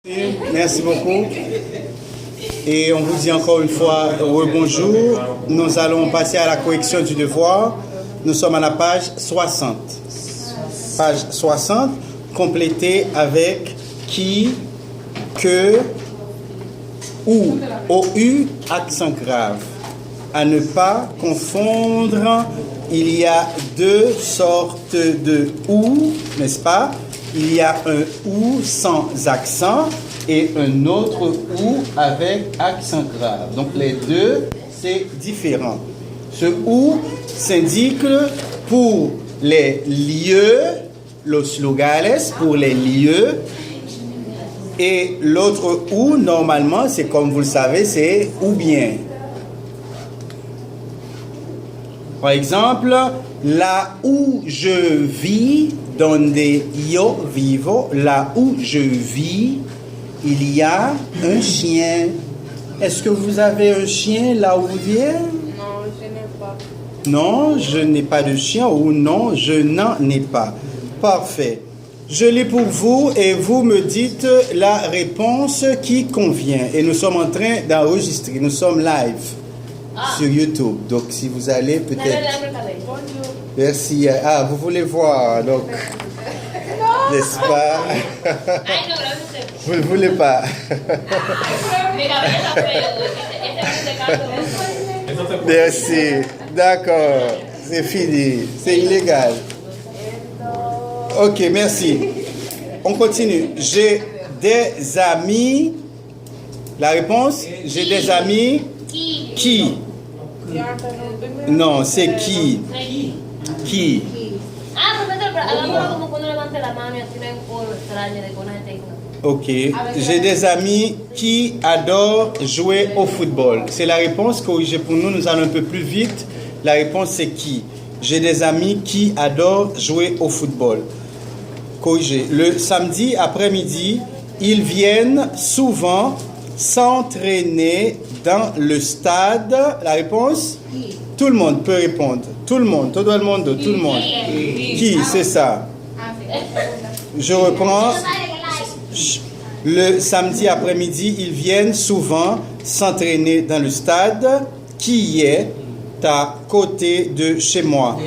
Merci beaucoup. Et on vous dit encore une fois bonjour. Nous allons passer à la correction du devoir. Nous sommes à la page 60. Page 60, complétée avec qui, que, ou, OU, accent grave. À ne pas confondre, il y a deux sortes de ou, n'est-ce pas? Il y a un ou sans accent et un autre ou avec accent grave. Donc les deux, c'est différent. Ce ou s'indique pour les lieux, los lugares, pour les lieux. Et l'autre ou, normalement, c'est comme vous le savez, c'est ou bien. Par exemple, là où je vis, donde yo vivo, là où je vis, il y a un chien. Est-ce que vous avez un chien là où vous vivez? Non, je n'ai pas. Non, je n'ai pas de chien ou non, je n'en ai pas. Parfait. Je lis pour vous et vous me dites la réponse qui convient. Et nous sommes en train d'enregistrer. Nous sommes live sur YouTube. Donc, si vous allez peut-être... Merci. Ah, vous voulez voir, donc... N'est-ce pas? Vous ne voulez pas. Merci. D'accord. C'est fini. C'est illégal. Ok, merci. On continue. J'ai des amis. La réponse? J'ai des amis. Qui? Non, c'est qui? Qui? Ok. J'ai des amis qui adorent jouer au football. C'est la réponse corrigée pour nous. Nous allons un peu plus vite. La réponse c'est qui? J'ai des amis qui adorent jouer au football. Corrigé. Le samedi après-midi, ils viennent souvent s'entraîner dans le stade. La réponse? Tout le monde peut répondre. Tout le monde. Todo el mundo. Tout le monde. Qui? C'est ça. Je reprends. Le samedi après-midi, ils viennent souvent s'entraîner dans le stade qui est à côté de chez moi.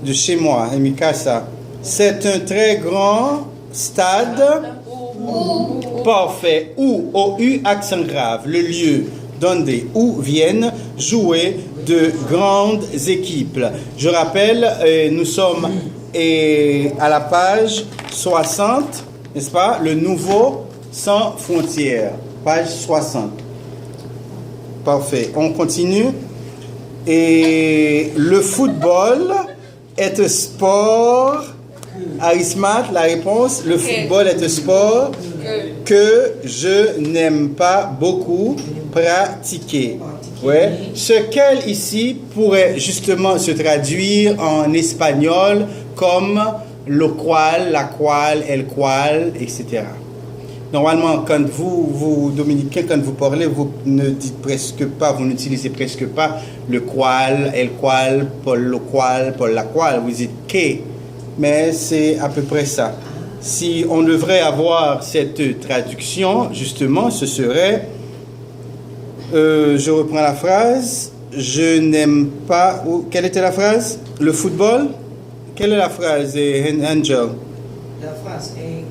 De chez moi, Mikasa. C'est un très grand stade. Parfait. Où, OU, accent grave, le lieu donde où viennent jouer de grandes équipes. Je rappelle, nous sommes à la page 60, n'est-ce pas? Le nouveau sans frontières, page 60. Parfait. On continue. Et le football est un sport. Arismat, la réponse, le football est un sport que je n'aime pas beaucoup pratiquer. Ouais. Ce qu'elle ici pourrait justement se traduire en espagnol comme le qual, la qual, el qual, etc. Normalement, quand vous dominicains, quand vous parlez, vous ne dites presque pas, vous n'utilisez presque pas le qual, el qual, Paul le qual, Paul la qual. Vous dites que. Mais c'est à peu près ça. Si on devrait avoir cette traduction, justement, ce serait, je reprends la phrase, je n'aime pas, quelle était la phrase? Le football? Quelle est la phrase, Angel? La phrase est,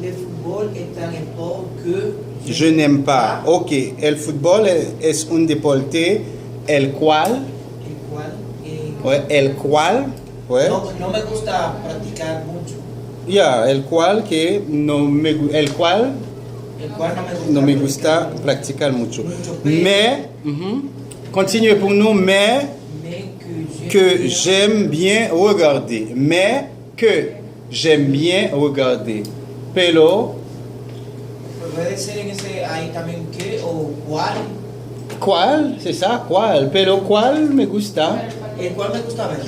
le football est un sport que je n'aime pas. Ok, el football es un deporte, el cual, el cual, ouais. No me gusta practicar mucho. Ya, el cual que no me no me gusta practicar mucho. Mais, continuez pour nous, mais que j'aime bien regarder. Mais que j'aime bien regarder. Pero. Puede ser en ese ahí también que o cuál. ¿Cuál? C'est ça, ¿cuál? Pero ¿cuál me gusta? El cual me gusta ver.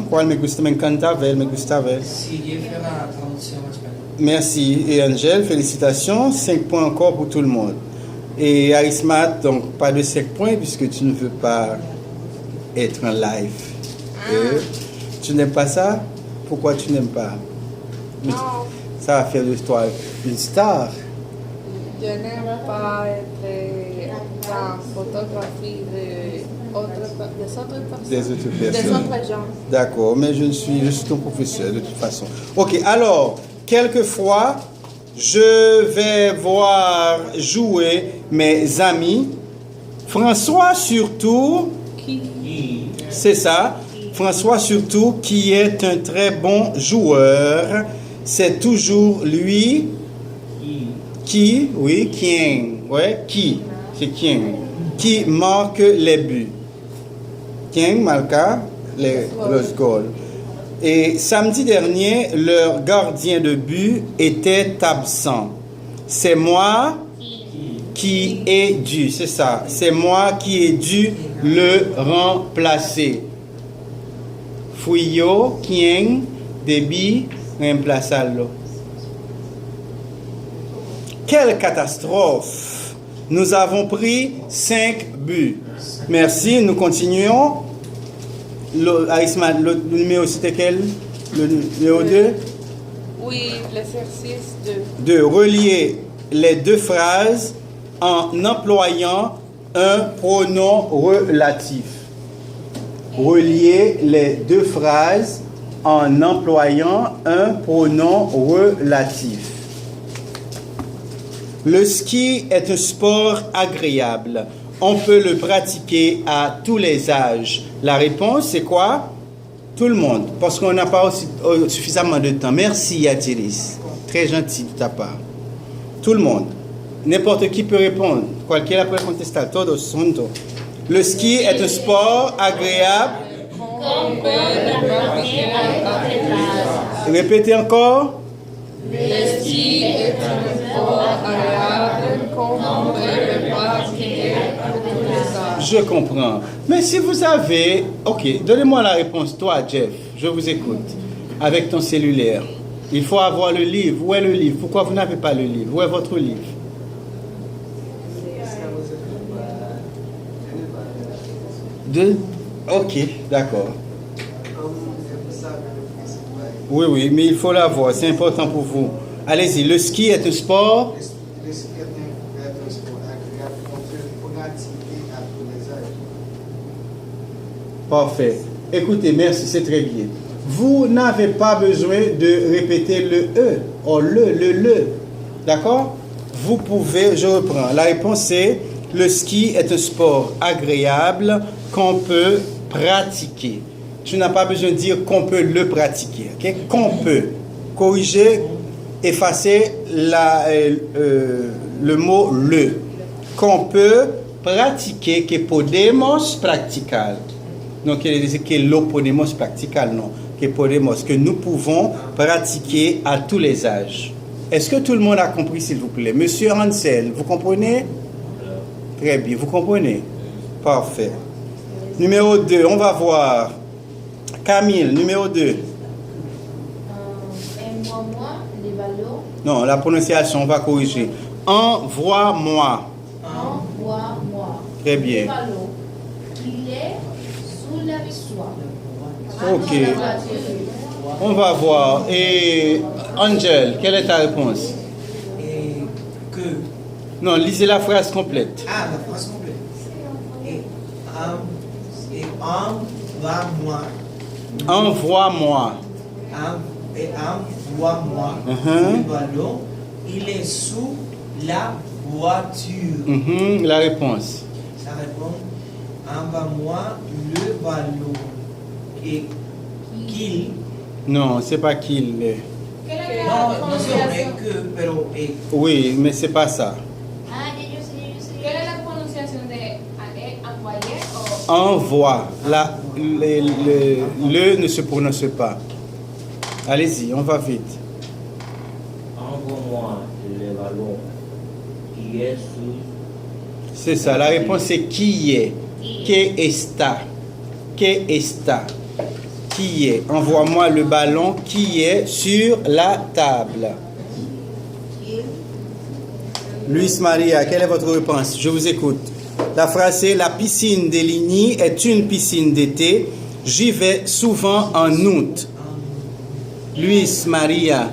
¿Cuál me gusta? Me encanta ver, me gusta ver. Si yo fais la traduction en espagnol. Merci. Et Angèle, félicitations. 5 points encore pour tout le monde. Et Arismat, donc pas de 5 points puisque tu ne veux pas être en live. Tu n'aimes pas ça? Pourquoi tu n'aimes pas? Non. Ça va faire de toi une star. Je n'aime pas être dans photographie des autres personnes. Des autres Des personnes. autres gens. D'accord, mais je suis ton professeur de toute façon. Ok, alors, quelquefois, je vais voir jouer mes amis. François surtout, c'est ça. François surtout, qui est un très bon joueur. C'est toujours lui qui, oui, c'est qui marque les buts. Qui marqua les goals. Et samedi dernier, leur gardien de but était absent. C'est moi qui ai dû, c'est ça, c'est moi qui ai dû le remplacer. Fuyo, quien débit remplaçarlo. Quelle catastrophe! Nous avons pris 5 buts. Merci, nous continuons. Le numéro c'était quel? Le numéro 2? Oui, l'exercice De relier les deux phrases en employant un pronom relatif. Relier les deux phrases en employant un pronom relatif. Le ski est un sport agréable. On peut le pratiquer à tous les âges. La réponse, c'est quoi? Tout le monde, parce qu'on n'a pas suffisamment de temps. Merci, Yatiris. Très gentil de ta part. Tout le monde. N'importe qui peut répondre. Cualquiera puede contestar. Todos juntos. Le ski est un sport agréable. Répétez encore. Le ski est un sport agréable qu'on peut le pratiquer à tous les âges. Je comprends. Mais si vous avez... Ok, donnez-moi la réponse, toi, Jeff. Je vous écoute. Avec ton cellulaire. Il faut avoir le livre. Où est le livre? Pourquoi vous n'avez pas le livre? Où est votre livre? Deux? Ok, d'accord. Oui, oui, mais il faut l'avoir. C'est important pour vous. Allez-y, le ski est un sport. Le ski est un sport agréable qu'on peut pratiquer à tous les âges. Parfait. Écoutez, merci, c'est très bien. Vous n'avez pas besoin de répéter le E, ou le. D'accord? Vous pouvez, je reprends. La réponse est, le ski est un sport agréable qu'on peut pratiquer. Tu n'as pas besoin de dire qu'on peut le pratiquer. Okay? Qu'on peut. Corriger, effacer le mot le. Qu'on peut pratiquer, que podemos practicar. Donc, il dit que lo podemos practicar, non. Que podemos, que nous pouvons pratiquer à tous les âges. Est-ce que tout le monde a compris, s'il vous plaît? Monsieur Hansel, vous comprenez? Très bien, vous comprenez? Parfait. Numéro 2, on va voir. Camille, numéro 2. Envoie-moi les ballons. Non, la prononciation, on va corriger. Envoie-moi. Envoie-moi. Très bien. Les ballons. Il est sous la vissoire. Ok. On va voir. Et Angel, quelle est ta réponse? Et que. Non, lisez la phrase complète. Ah, la phrase complète. Et envoie-moi. Envoie-moi. Et envoie-moi Mhm. le ballon. Il est sous la voiture. La réponse. Ça répond, envoie-moi le ballon. Et qu'il. Non, c'est pas qu'il est. Quelle est Non, la non c'est vrai prononciation? que, pero et. Oui, mais c'est pas ça. Ah, yo sé. ¿Quelle est la prononciation de envoyer o Envoie. Le ne se prononce pas. Allez-y, on va vite. Envoie-moi le ballon qui est sous. C'est ça. La réponse est qui est. Que está. Que está. Qui est. Envoie-moi le ballon qui est sur la table. Luis Maria, quelle est votre réponse? Je vous écoute. La phrase est: la piscine des Ligny est une piscine d'été. J'y vais souvent en août. Luis Maria.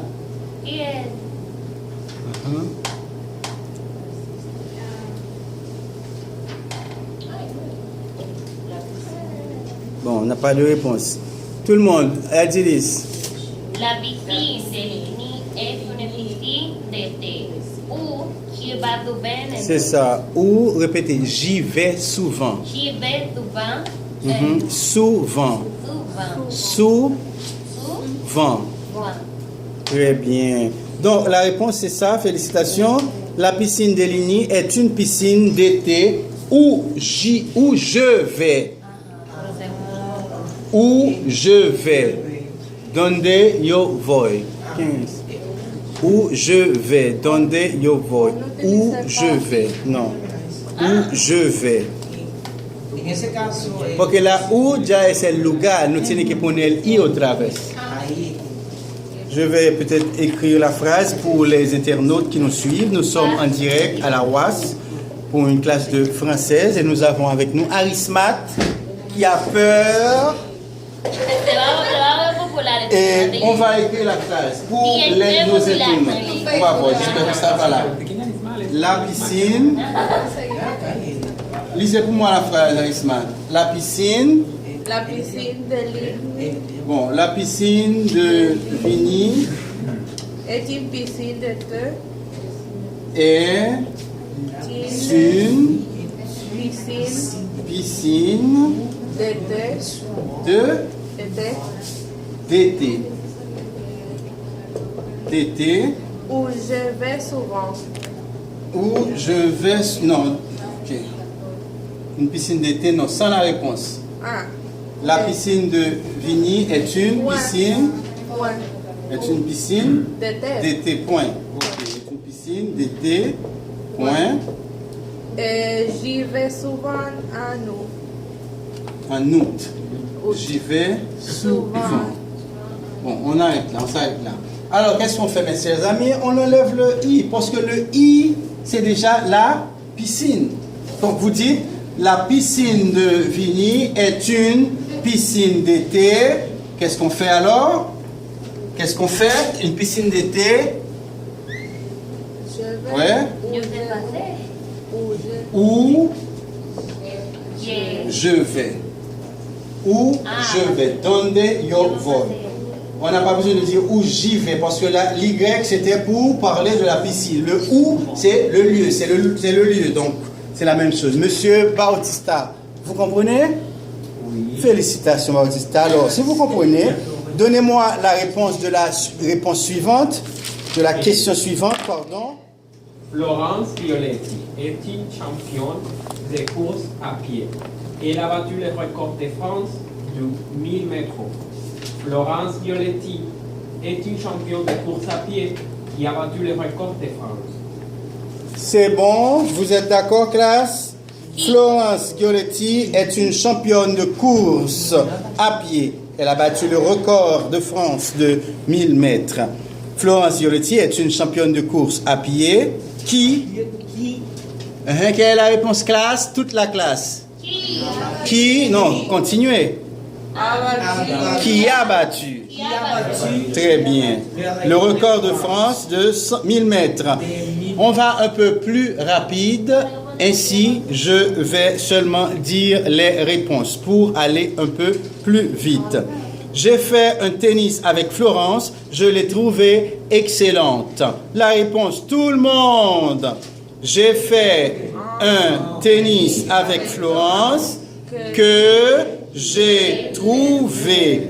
y es on n'a pas de réponse. Tout le monde, Adilis. La piscine de Ligny est une piscine d'été où je vais souvent. C'est ça. Ou répétez, j'y vais souvent. J'y vais souvent. Souvent. Souvent. Souvent. Très bien. Donc la réponse c'est ça, félicitations. La piscine de Ligny est une piscine d'été où je vais. Où je vais. Donde yo voy. 15. Où je vais. Donde yo voy. Où je vais. Non. Où je vais. En ese caso, Porque la où ya es el lugar, no tiene que poner el i otra vez. ahí Je vais peut-être écrire la phrase pour les internautes qui nous suivent. Nous sommes en direct à la UAS pour une classe de française et nous avons avec nous Arismat qui a peur et on va écrire la phrase pour nos internautes. On va voir, j'espère que ça va là. La piscine. Lisez pour moi la phrase, Arismat. La piscine. La piscine de Ligny Bon, la piscine de Vigny est une piscine d'été. est une piscine d'été. d'été. D'été Où je vais souvent. où je vais. Non, ok. Une piscine d'été, non, sans la réponse. Ah, La piscine de Vigny est une piscine. point. Est une piscine D'été. d'été, point. Ok, est une piscine d'été, point. Et j'y vais souvent à nous. En août. J'y vais souvent. Bon, on arrête là, on s'arrête là. Alors, qu'est-ce qu'on fait, mes chers amis? On enlève le i, parce que le i, c'est déjà la piscine. Donc, vous dites, la piscine de Vigny est une piscine d'été. Qu'est-ce qu'on fait alors? Qu'est-ce qu'on fait? Une piscine d'été? Je vais Ouais. Je vais passer. où Je vais. Où je vais. Donde yo voy. On n'a pas besoin de dire où j'y vais parce que là, l'Y c'était pour parler de la piscine. Le où, c'est le lieu. C'est le lieu. Donc, c'est la même chose. Monsieur Bautista, vous comprenez? Oui. Félicitations, Bautista. Alors, si vous comprenez, donnez-moi la réponse de la réponse suivante, de la question suivante, pardon. Florence Violetti est une championne de course à pied. Elle a battu le record de France du 1000 mètres. Florence Violetti est une championne de course à pied qui a battu le record de France. C'est bon, vous êtes d'accord, classe? Florence Violetti est une championne de course à pied. Elle a battu le record de France de 1000 mètres. Florence Violetti est une championne de course à pied qui... Quelle est la réponse, classe? Toute la classe. Qui? Non, continuez. Qui a battu? Très bien. Le record de France de 1000 mètres. On va un peu plus rapide. Ainsi, je vais seulement dire les réponses pour aller un peu plus vite. J'ai fait un tennis avec Florence. Je l'ai trouvée excellente. La réponse, tout le monde. J'ai fait un tennis avec Florence que j'ai trouvé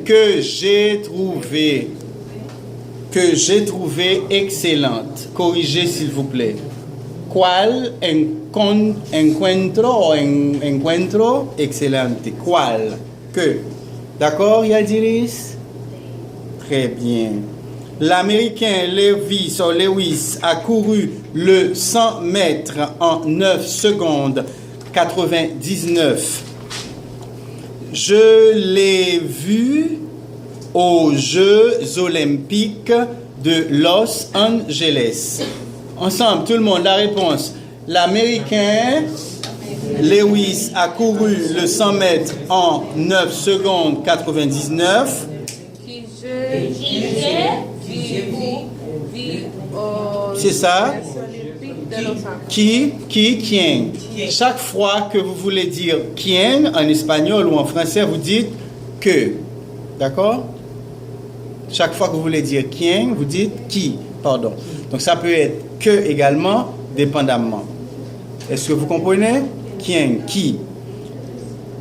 excellente. Corrigez s'il vous plaît. ¿Cuál encuentro excelente? ¿Cuál? Que? D'accord, Yadiris? Très bien. L'Américain Lewis a couru le 100 mètres en 9 secondes 99. Je l'ai vu aux Jeux Olympiques de Los Angeles. Ensemble, tout le monde, la réponse. L'Américain Lewis a couru le 100 mètres en 9 secondes 99. C'est ça. Qui? Chaque fois que vous voulez dire quien en espagnol ou en français, vous dites que. D'accord? Chaque fois que vous voulez dire quien, vous dites qui. Pardon. Donc ça peut être que également, dépendamment. Est-ce que vous comprenez? Quien, qui.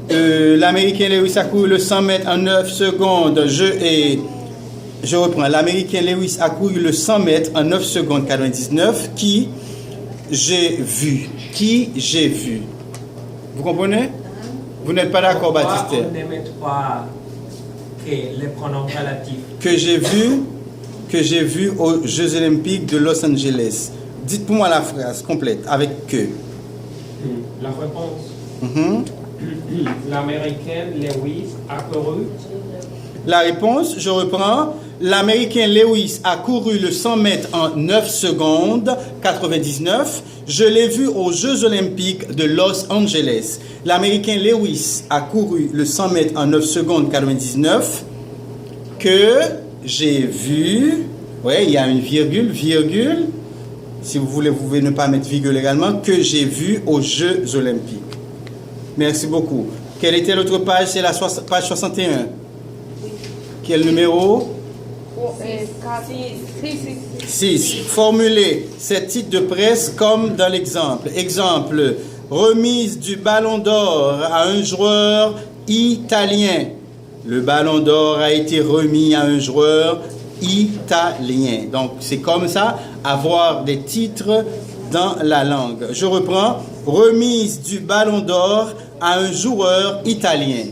L'Américain Lewis a couru le 100 mètres en 9 secondes. Je reprends. L'Américain Lewis a couru le 100 mètres en 9 secondes 99. Qui j'ai vu. Qui j'ai vu. Vous comprenez? Vous n'êtes pas d'accord, Baptiste? On ne met pas que les pronoms relatifs. Que j'ai vu aux Jeux Olympiques de Los Angeles. Dites pour moi la phrase complète avec que. La réponse. Mhm. L'Américain Lewis a couru. La réponse, je reprends. L'Américain Lewis a couru le 100 mètres en 9 secondes 99. Je l'ai vu aux Jeux Olympiques de Los Angeles. L'Américain Lewis a couru le 100 mètres en 9 secondes 99. Que j'ai vu. Oui, il y a une virgule, virgule. Si vous voulez, vous pouvez ne pas mettre virgule également. Que j'ai vu aux Jeux Olympiques. Merci beaucoup. Quelle était l'autre page? C'est la page 61. Quel numéro? 6. Formulez ces titres de presse comme dans l'exemple. Exemple, remise du ballon d'or à un joueur italien. Le ballon d'or a été remis à un joueur italien. Donc, c'est comme ça, avoir des titres dans la langue. Je reprends. Remise du ballon d'or à un joueur italien.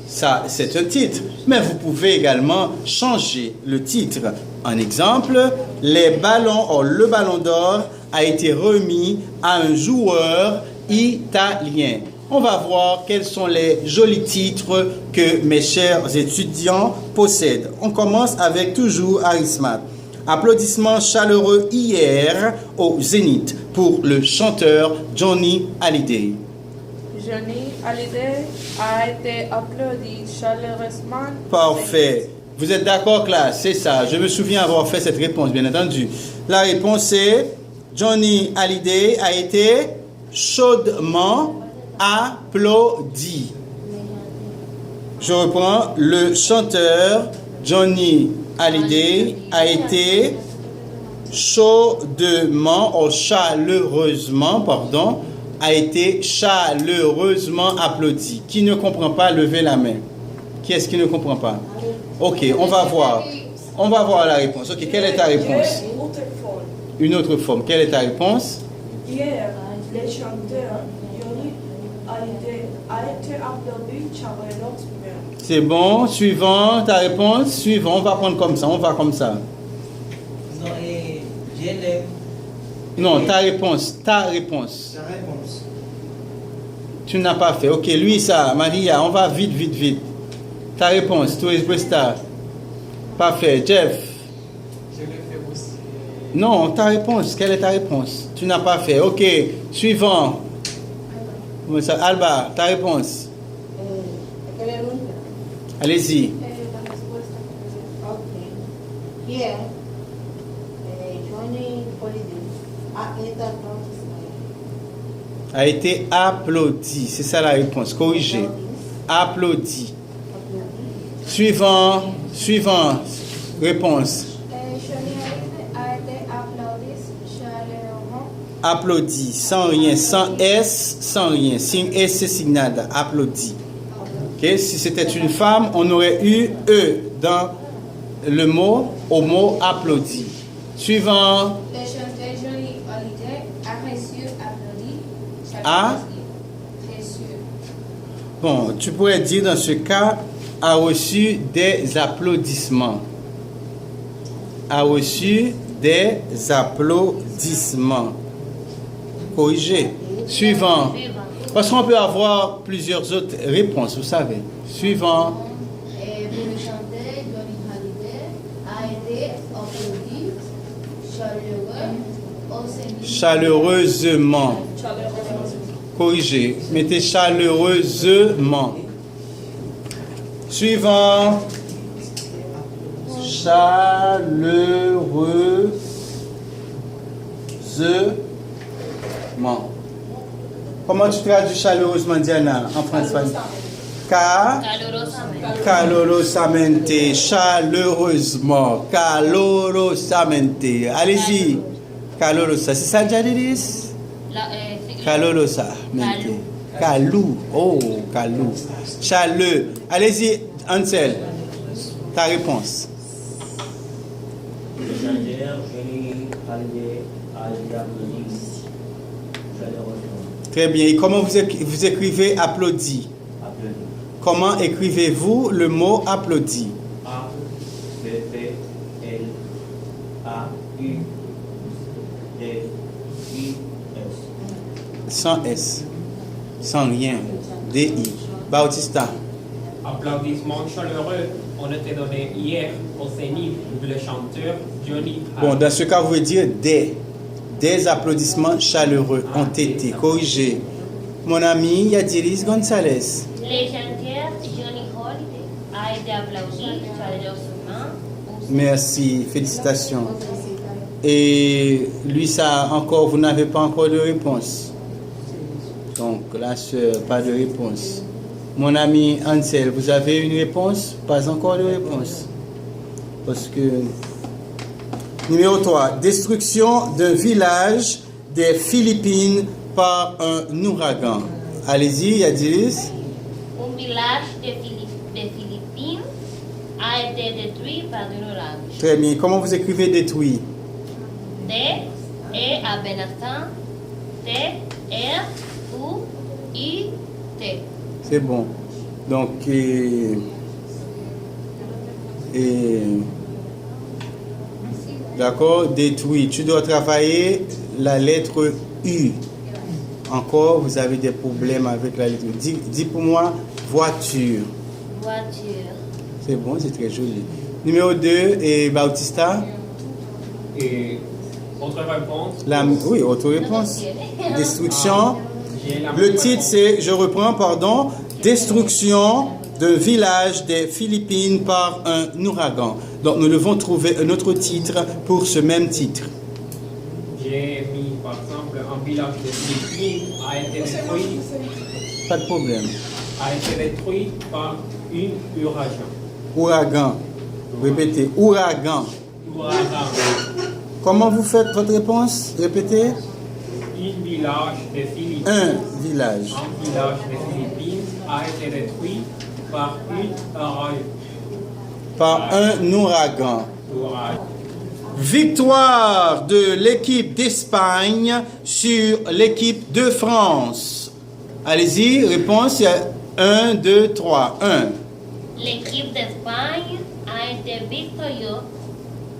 Ça, c'est un titre. Mais vous pouvez également changer le titre. En exemple, le ballon d'or a été remis à un joueur italien. On va voir quels sont les jolis titres que mes chers étudiants possèdent. On commence avec toujours Arismat. Applaudissements chaleureux hier au Zénith pour le chanteur Johnny Hallyday. Johnny Hallyday a été applaudi chaleureusement. Parfait. Vous êtes d'accord, classe? C'est ça. Je me souviens avoir fait cette réponse, bien entendu. La réponse est Johnny Hallyday a été chaudement applaudi. Je reprends. Le chanteur Johnny Hallyday a été chaleureusement, a été chaleureusement applaudi. Qui ne comprend pas, levez la main. Qui est-ce qui ne comprend pas? Ok, on va voir. On va voir la réponse. Ok, quelle est ta réponse? Une autre forme. Quelle est ta réponse? Hier, le chanteur Johnny Hallyday a été applaudi chaleureusement. C'est bon. Suivant, ta réponse. Suivant, on va prendre comme ça. On va comme ça. Non, je l'aime. Non, ta réponse. Ta réponse. Sa réponse. Tu n'as pas fait. Ok, lui, ça. Maria, on va vite, vite, vite. Ta réponse. Tu es presta. Parfait. Jeff. Je l'ai fait aussi. Non, ta réponse. Quelle est ta réponse? Tu n'as pas fait. Ok. Suivant. Alba, ta réponse. Allez-y. Hier, Johnny Hallyday A été applaudi. C'est ça la réponse. Corrigé. Applaudi. Suivant. Réponse. Johnny Hallyday a été applaudi chaleureusement. Applaudi. Sans rien. Sans S. Sans rien. Signe S, c'est signada. Applaudi. Okay. Si c'était une femme, on aurait eu E dans le mot, au mot applaudi. Suivant. Le chanteur Johnny Hallyday a reçu applaudi A. reçu. Bon, tu pourrais dire dans ce cas, a reçu des applaudissements. A reçu des applaudissements. Corrigé. Suivant. Parce qu'on peut avoir plusieurs autres réponses, vous savez. Suivant. Et pour le chanteur Johnny Hallyday a été applaudi Chaleureusement. Corrigé. Mettez chaleureusement. Suivant. Chaleureusement. Comment tu traduis chaleureusement, Diana, en français? Calurosamente. Calorosamente, chaleureusement, calorosamente. Allez-y. Calorosa, c'est ça, Jadidis? Calorosamente. Calou. Oh, calou. Chaleux. Allez-y, Ansel. Ta réponse. Chaleur, joli, agréable, chaleureusement. Très bien. Et comment vous écrivez applaudi? Applaudi. Comment écrivez-vous le mot applaudi? A, B, P, L, A, U, D, I, S. Sans S. Sans rien. D-I. Bautista. Applaudissements chaleureux ont été donnés hier au Zénith où le chanteur Johnny Bon, Hallyday. dans ce cas, vous pouvez dire des applaudissements chaleureux ont été corrigés. Mon ami Yadiris Gonzalez. Le chanteur Johnny Hallyday a été applaudi chaleureusement. Merci, félicitations. Et lui, ça encore, vous n'avez pas encore de réponse. Donc, la sœur, pas de réponse. Mon ami Ansel, vous avez une réponse? Pas encore de réponse. Parce que... Numéro 3. Destruction d'un village des Philippines par un ouragan. Allez-y, Yadiris. Un village de Philippines a été détruit par un ouragan. Très bien. Comment vous écrivez détruit? D, E à Benastan, T, R, U, I, T. C'est bon. Donc, d'accord, détruit. Tu dois travailler la lettre U. Encore, vous avez des problèmes avec la lettre U. Dis pour moi, voiture. Voiture. C'est bon, c'est très joli. Numéro 2, et Bautista. Et autre réponse. Oui, autre réponse. Destruction. J'ai la Le même titre, réponse. c'est, je reprends, pardon, Destruction d'un village des Philippines par un ouragan. Donc, nous devons trouver un autre titre pour ce même titre. J'ai mis par exemple un village de Philippines a été détruit, Pas de problème. par un ouragan. Ouragan. Répétez. Ouragan. Ouragan. Comment vous faites votre réponse? Répétez. Un village de Philippines. Un village. Un village de Philippines a été détruit par un ouragan. Par un ouragan. Victoire de l'équipe d'Espagne sur l'équipe de France. Allez-y, réponse, il y a 1, 2, 3. 1. L'équipe d'Espagne a été victorieuse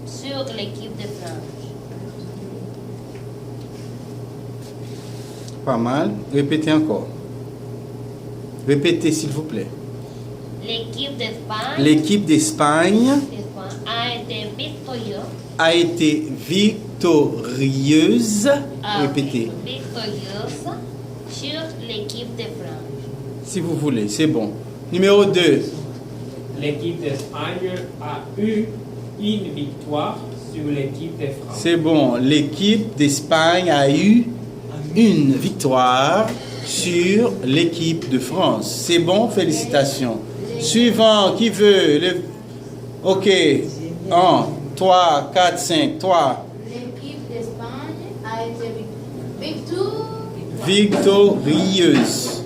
sur l'équipe de France. Pas mal. Répétez encore. Répétez, s'il vous plaît. L'équipe d'Espagne a été victorieuse. Répétez, victorieuse sur l'équipe de France. si vous voulez. C'est bon. Numéro 2. L'équipe d'Espagne a eu une victoire sur l'équipe de France. C'est bon. L'équipe d'Espagne a eu une victoire sur l'équipe de France. C'est bon. Félicitations. Suivant. Qui veut? Ok. 1, 3, 4, 5. 3. L'équipe d'Espagne a été victorieuse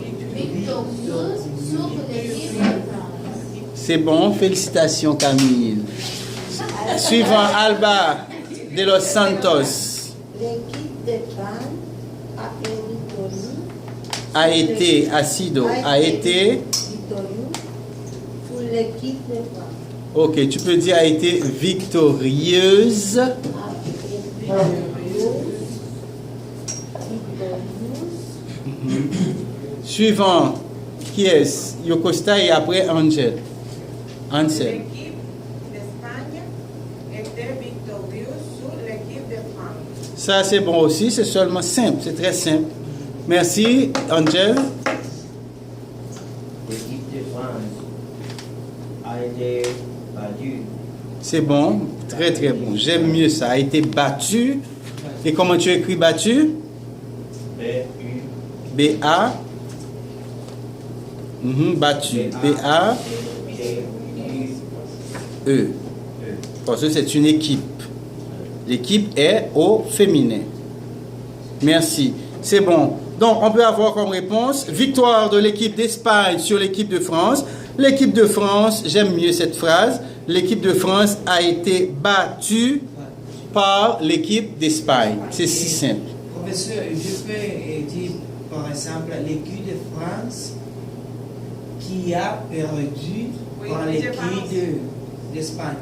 sur l'équipe de France. C'est bon. Félicitations, Camille. Suivant. Alba de Los Santos. L'équipe d'Espagne A été victorieuse pour l'équipe de France. Ok, tu peux dire a été victorieuse. Suivant, qui est Yocosta et après Angel. Ansel. L'équipe d'Espagne était victorieuse sur l'équipe de France. Ça c'est bon aussi, c'est seulement simple, c'est très simple. Merci, Angel. L'équipe de France a été battue. C'est bon, très très bon. J'aime mieux ça. A été battu. Et comment tu écris battu? B-U. B-A. Battu. B-A-E. Parce que c'est une équipe. L'équipe est au féminin. Merci. C'est bon. Donc, on peut avoir comme réponse victoire de l'équipe d'Espagne sur l'équipe de France. L'équipe de France, j'aime mieux cette phrase, l'équipe de France a été battue par l'équipe d'Espagne. C'est si simple. Professeur, je peux dire par exemple l'équipe de France qui a perdu par l'équipe d'Espagne.